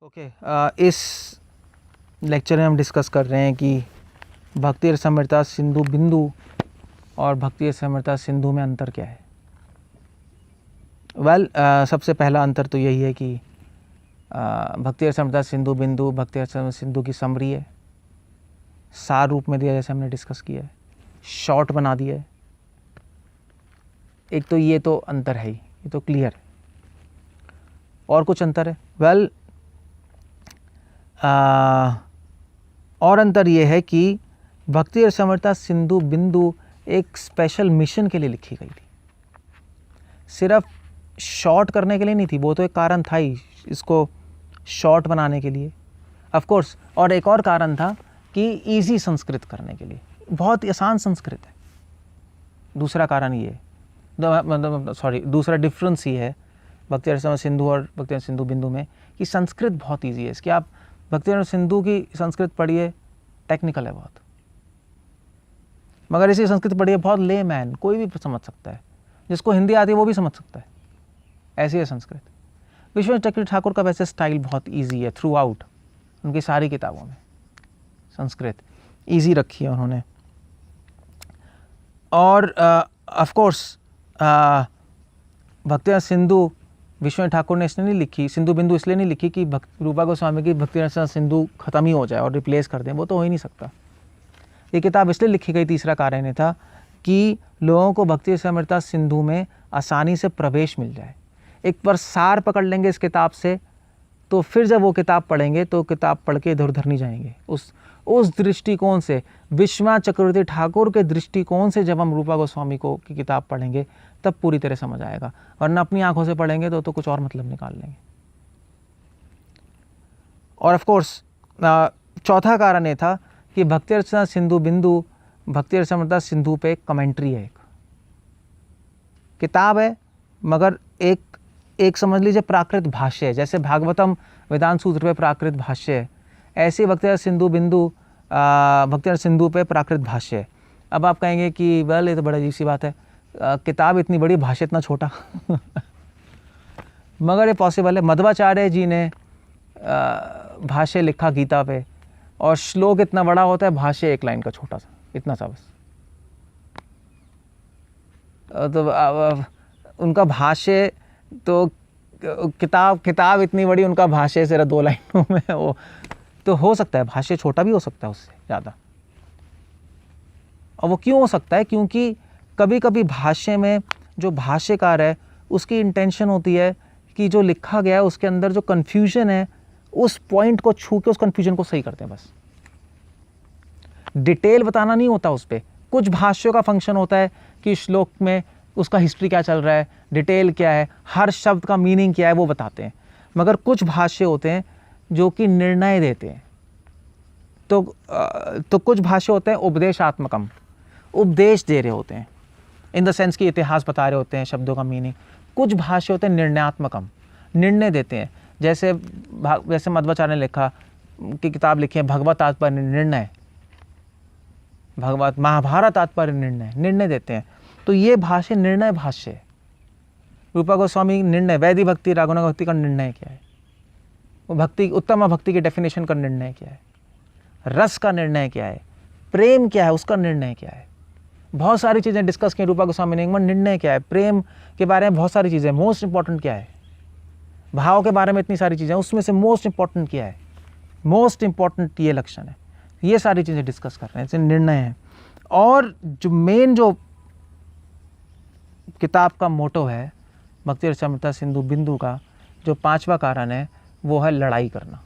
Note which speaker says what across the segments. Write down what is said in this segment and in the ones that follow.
Speaker 1: Okay इस lecture में हम डिस्कस कर रहे हैं कि भक्ति रसामृता सिंधु बिंदु और भक्ति रसामृता सिंधु में अंतर क्या है। सबसे पहला अंतर तो यही है कि भक्ति रसामृता सिंधु बिंदु भक्ति रसामृता सिंधु की समरी है, सार रूप में दिया जैसे हमने डिस्कस किया है, शॉर्ट बना दिया है। एक तो ये तो अंतर है ही, ये तो क्लियर है। और कुछ अंतर है? और अंतर ये है कि भक्ति रसामृता सिंधु बिंदु एक स्पेशल मिशन के लिए लिखी गई थी, सिर्फ शॉर्ट करने के लिए नहीं थी। वो तो एक कारण था ही इसको शॉर्ट बनाने के लिए, ऑफ कोर्स। और एक और कारण था कि इजी संस्कृत करने के लिए, बहुत आसान संस्कृत है। दूसरा कारण ये है, दूसरा डिफरेंस ये है भक्ति रसामृता सिंधु और भक्ति रसामृता सिंधु बिंदु में कि संस्कृत बहुत इजी है। इसकी आप भक्ति रसामृता सिंधु की संस्कृत पढ़िए, टेक्निकल है बहुत, मगर इसी संस्कृत पढ़िए बहुत लेमैन, कोई भी समझ सकता है, जिसको हिंदी आती है वो भी समझ सकता है, ऐसी है संस्कृत। विश्वनाथ चक्रवर्ती ठाकुर का वैसे स्टाइल बहुत इजी है थ्रू आउट, उनकी सारी किताबों में संस्कृत इजी रखी है उन्होंने। और ऑफ कोर्स भक्ति सिंधु विश्वनाथ ठाकुर ने इसलिए नहीं लिखी, सिंधु बिंदु इसलिए नहीं लिखी कि रूपा गोस्वामी की भक्ति रसामृता सिंधु खत्म ही हो जाए और रिप्लेस कर दें, वो तो हो ही नहीं सकता। ये किताब इसलिए लिखी गई, तीसरा कारण ये था कि लोगों को भक्ति रसामृता सिंधु में आसानी से प्रवेश मिल जाए। एक बार सार पकड़ लेंगे इस किताब से तो फिर जब वो किताब पढ़ेंगे तो किताब पढ़ के इधर उधर नहीं जाएंगे। उस दृष्टिकोण से, विश्वनाथ चक्रवर्ती ठाकुर के दृष्टिकोण से जब हम रूपा गोस्वामी को की किताब पढ़ेंगे तब पूरी तरह समझ आएगा, वरना अपनी आंखों से पढ़ेंगे तो कुछ और मतलब निकाल लेंगे। और ऑफ कोर्स चौथा कारण ये था कि भक्ति रसामृता सिंधु बिंदु भक्ति रसामृता सिंधु पे कमेंट्री है, एक किताब है मगर एक समझ लीजिए प्राकृत भाष्य है। जैसे भागवतम वेदांत सूत्र पे प्राकृत भाष्य है, ऐसे भक्ति रसामृता सिंधु बिंदु भक्ति रसामृता सिंधु पे प्राकृत भाष्य है। अब आप कहेंगे कि ये तो बड़ा अजीब सी बात है, किताब इतनी बड़ी, भाष्य इतना छोटा मगर ये पॉसिबल है। मध्वाचार्य जी ने भाष्य लिखा गीता पे और श्लोक इतना बड़ा होता है, भाष्य एक लाइन का छोटा सा, इतना सा बस। तो उनका भाष्य तो किताब इतनी बड़ी, उनका भाष्य सिर्फ 2 लाइनों में वो तो हो सकता है, भाष्य छोटा भी हो सकता है उससे ज़्यादा। और वो क्यों हो सकता है? क्योंकि कभी कभी भाष्य में जो भाष्यकार है उसकी इंटेंशन होती है कि जो लिखा गया है उसके अंदर जो कन्फ्यूजन है उस पॉइंट को छू के उस कन्फ्यूजन को सही करते हैं। बस डिटेल बताना नहीं होता उस पर। कुछ भाष्यों का फंक्शन होता है कि श्लोक में उसका हिस्ट्री क्या चल रहा है, डिटेल क्या है, हर शब्द का मीनिंग क्या है वो बताते हैं। मगर कुछ भाष्य होते हैं जो कि निर्णय देते हैं। तो कुछ भाष्य होते हैं उपदेशात्मकम, उपदेश दे रहे होते हैं, इन द सेंस कि इतिहास बता रहे होते हैं, शब्दों का मीनिंग। कुछ भाष्य होते हैं निर्णयात्मकम, निर्णय देते हैं। जैसे मध्वाचार्य ने लिखा की किताब लिखी है भगवत तात्पर्य निर्णय, भगवत महाभारत तात्पर्य निर्णय देते हैं। तो ये भाष्य निर्णय भाष्य है। रूपा गोस्वामी निर्णय, वैधि भक्ति रागुना भक्ति का निर्णय क्या है, वो भक्ति उत्तम भक्ति की डेफिनेशन का निर्णय क्या है, रस का निर्णय क्या है, प्रेम क्या है उसका निर्णय क्या है। बहुत सारी चीज़ें डिस्कस की रूपा गोस्वामी ने। निर्णय क्या है, प्रेम के बारे में बहुत सारी चीज़ें, मोस्ट इंपॉर्टेंट क्या है, भाव के बारे में इतनी सारी चीज़ें, उसमें से मोस्ट इंपॉर्टेंट क्या है, मोस्ट इंपॉर्टेंट ये लक्षण है। ये सारी चीज़ें डिस्कस कर रहे हैं, इससे निर्णय है। और जो मेन जो किताब का मोटो है भक्ति रसामृता सिंधु बिंदु का, जो 5वां कारण है वो है लड़ाई करना।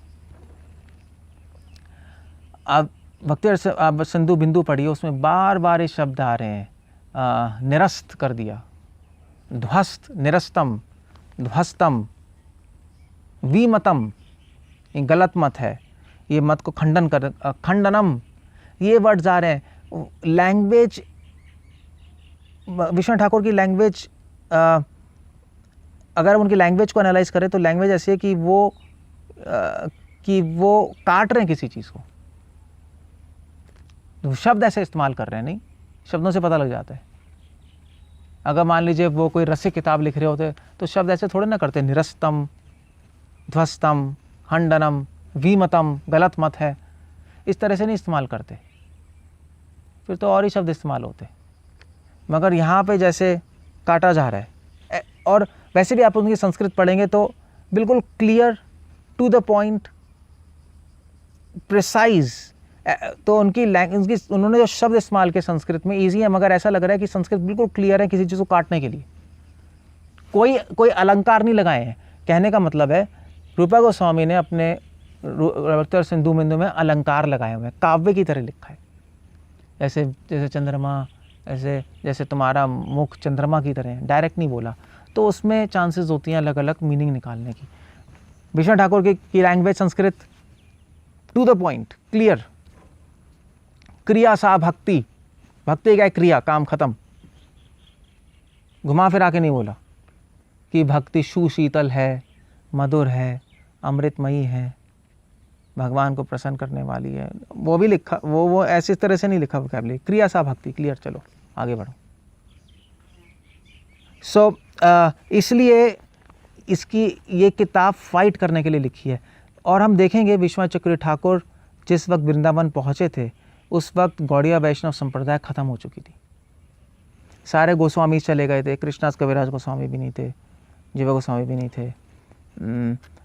Speaker 1: अब भक्ति रसामृता सिंधु बिंदु पढ़िए, उसमें बार बार ये शब्द आ रहे हैं, निरस्त कर दिया, ध्वस्त, निरस्तम, ध्वस्तम, विमतम, ये गलत मत है, ये मत को खंडनम, ये वर्ड्स आ रहे हैं। लैंग्वेज, विश्वनाथ ठाकुर की लैंग्वेज, अगर उनकी लैंग्वेज को एनालाइज करें तो लैंग्वेज ऐसी है कि वो काट रहे हैं किसी चीज़ को, तो शब्द ऐसे इस्तेमाल कर रहे हैं, नहीं, शब्दों से पता लग जाता है। अगर मान लीजिए वो कोई रसिक किताब लिख रहे होते तो शब्द ऐसे थोड़े ना करते, निरस्तम, ध्वस्तम, हंडनम, वीमतम, गलत मत है, इस तरह से नहीं इस्तेमाल करते, फिर तो और ही शब्द इस्तेमाल होते। मगर यहाँ पे जैसे काटा जा रहा है। और वैसे भी आप उनकी संस्कृत पढ़ेंगे तो बिल्कुल clear, to the point, precise. तो उन्होंने जो शब्द इस्तेमाल किए संस्कृत में ईजी है, मगर ऐसा लग रहा है कि संस्कृत बिल्कुल क्लियर है किसी चीज़ को काटने के लिए। कोई अलंकार नहीं लगाए हैं। कहने का मतलब है रूपा गोस्वामी ने अपने भक्ति और सिंधु बिंदु में अलंकार लगाए हुए हैं, काव्य की तरह लिखा है। जैसे चंद्रमा, ऐसे जैसे तुम्हारा मुख चंद्रमा की तरह है, डायरेक्ट नहीं बोला, तो उसमें चांसेस होती हैं अलग अलग मीनिंग निकालने की। विश्वनाथ ठाकुर की language Sanskrit, to the point, clear. क्रिया सा भक्ति, भक्ति क्या है? क्रिया, काम खत्म। घुमा फिरा के नहीं बोला कि भक्ति सुशीतल है, मधुर है, अमृतमयी है, भगवान को प्रसन्न करने वाली है। वो भी लिखा, वो ऐसी तरह से नहीं लिखा वोकैबुलरी। क्रिया सा भक्ति, क्लियर। चलो आगे बढ़ो। इसलिए इसकी ये किताब फाइट करने के लिए लिखी है। और हम देखेंगे विश्वनाथ चक्रवर्ती ठाकुर जिस वक्त वृंदावन पहुँचे थे उस वक्त गौड़िया वैष्णव संप्रदाय ख़त्म हो चुकी थी। सारे गोस्वामी चले गए थे, कृष्णदास कविराज गोस्वामी भी नहीं थे, जीवा गोस्वामी भी नहीं थे।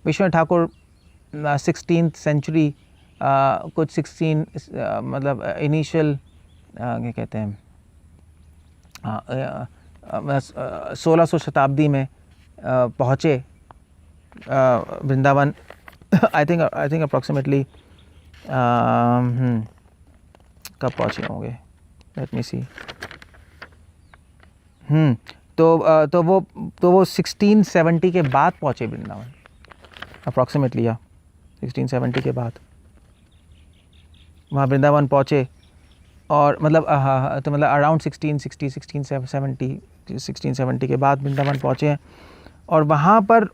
Speaker 1: विश्वनाथ ठाकुर 16th सेंचुरी कुछ 16 मतलब इनिशियल क्या कहते हैं 1600 शताब्दी में पहुँचे वृंदावन। आई थिंक अप्रॉक्सीमेटली कब पहुँचे होंगे, लेट मी सी। तो वो 1670 के बाद पहुँचे वृंदावन, अप्रॉक्सीमेटली, या 1670 के बाद वहाँ वृंदावन पहुँचे। और मतलब तो मतलब अराउंड 1670 के बाद वृंदावन पहुँचे हैं। और वहाँ पर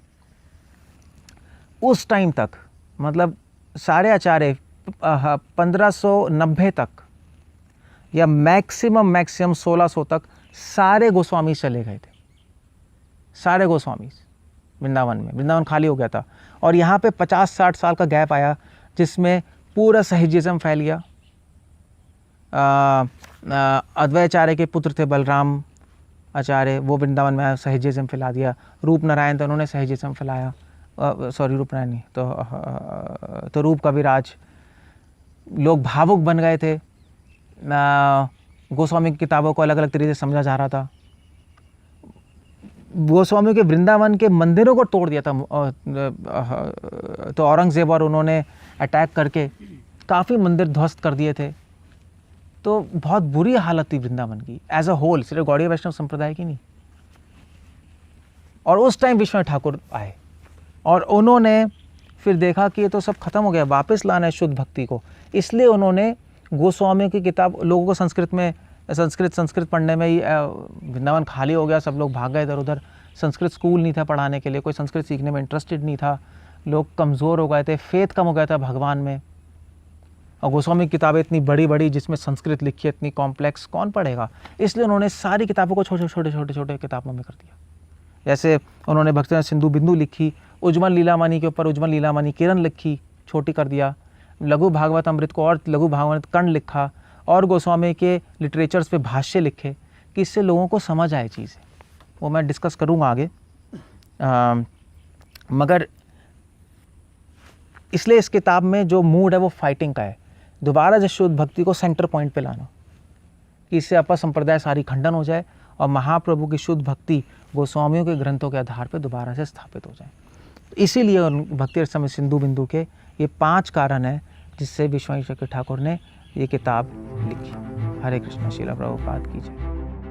Speaker 1: उस टाइम तक मतलब सारे आचार्य 1590 तक या मैक्सिमम 1600 तक सारे गोस्वामी चले गए थे। सारे गोस्वामी वृंदावन में, वृंदावन खाली हो गया था। और यहाँ पे 50-60 साल का गैप आया जिसमें पूरा सहिजिज्म फैल गया। अद्वैताचार्य के पुत्र थे बलराम आचार्य, वो वृंदावन में सहिजिज्म फैला दिया। रूप नारायण तो उन्होंने सहिजिज्म फैलाया, सॉरी रूप नारायण नहीं, तो रूप कविराज। लोग भावुक बन गए थे। गोस्वामी की किताबों को अलग अलग तरीके से समझा जा रहा था। गोस्वामी के वृंदावन के मंदिरों को तोड़ दिया था। तो औरंगजेब और उन्होंने अटैक करके काफ़ी मंदिर ध्वस्त कर दिए थे। तो बहुत बुरी हालत थी वृंदावन की एज अ होल, सिर्फ गौड़िया वैष्णव संप्रदाय की नहीं। और उस टाइम विश्वनाथ ठाकुर आए और उन्होंने फिर देखा कि ये तो सब खत्म हो गया, वापस लाना है शुद्ध भक्ति को। इसलिए उन्होंने गोस्वामी की किताब, लोगों को संस्कृत पढ़ने में ही वृंदावन खाली हो गया, सब लोग भाग गए इधर उधर। संस्कृत स्कूल नहीं था पढ़ाने के लिए, कोई संस्कृत सीखने में इंटरेस्टेड नहीं था, लोग कमज़ोर हो गए थे, फेथ कम हो गया था भगवान में। और गोस्वामी की किताबें इतनी बड़ी बड़ी जिसमें संस्कृत लिखी है, इतनी कॉम्प्लेक्स, कौन पढ़ेगा? इसलिए उन्होंने सारी किताबों को छोटे किताबों में कर दिया। जैसे उन्होंने भक्ति सिंधु बिंदु लिखी, उज्ज्वल लीलामणि के ऊपर उज्ज्वल लीलामणि किरण लिखी, छोटी कर दिया। लघु भागवत अमृत को और लघु भागवत कर्ण लिखा, और गोस्वामी के लिटरेचर्स पे भाष्य लिखे कि इससे लोगों को समझ आए चीज़ें। वो मैं डिस्कस करूँगा आगे। मगर इसलिए इस किताब में जो मूड है वो फाइटिंग का है, दोबारा जब शुद्ध भक्ति को सेंटर पॉइंट पे लाना, कि इससे अपा संप्रदाय सारी खंडन हो जाए और महाप्रभु की शुद्ध भक्ति गोस्वामियों के ग्रंथों के आधार पर दोबारा से स्थापित हो जाए। इसीलिए भक्ति रस में सिंधु बिंदु के ये 5 कारण हैं जिससे विश्वनाथ चक्रवर्ती ठाकुर ने ये किताब लिखी। हरे कृष्ण, श्रील प्रभुपाद की जय।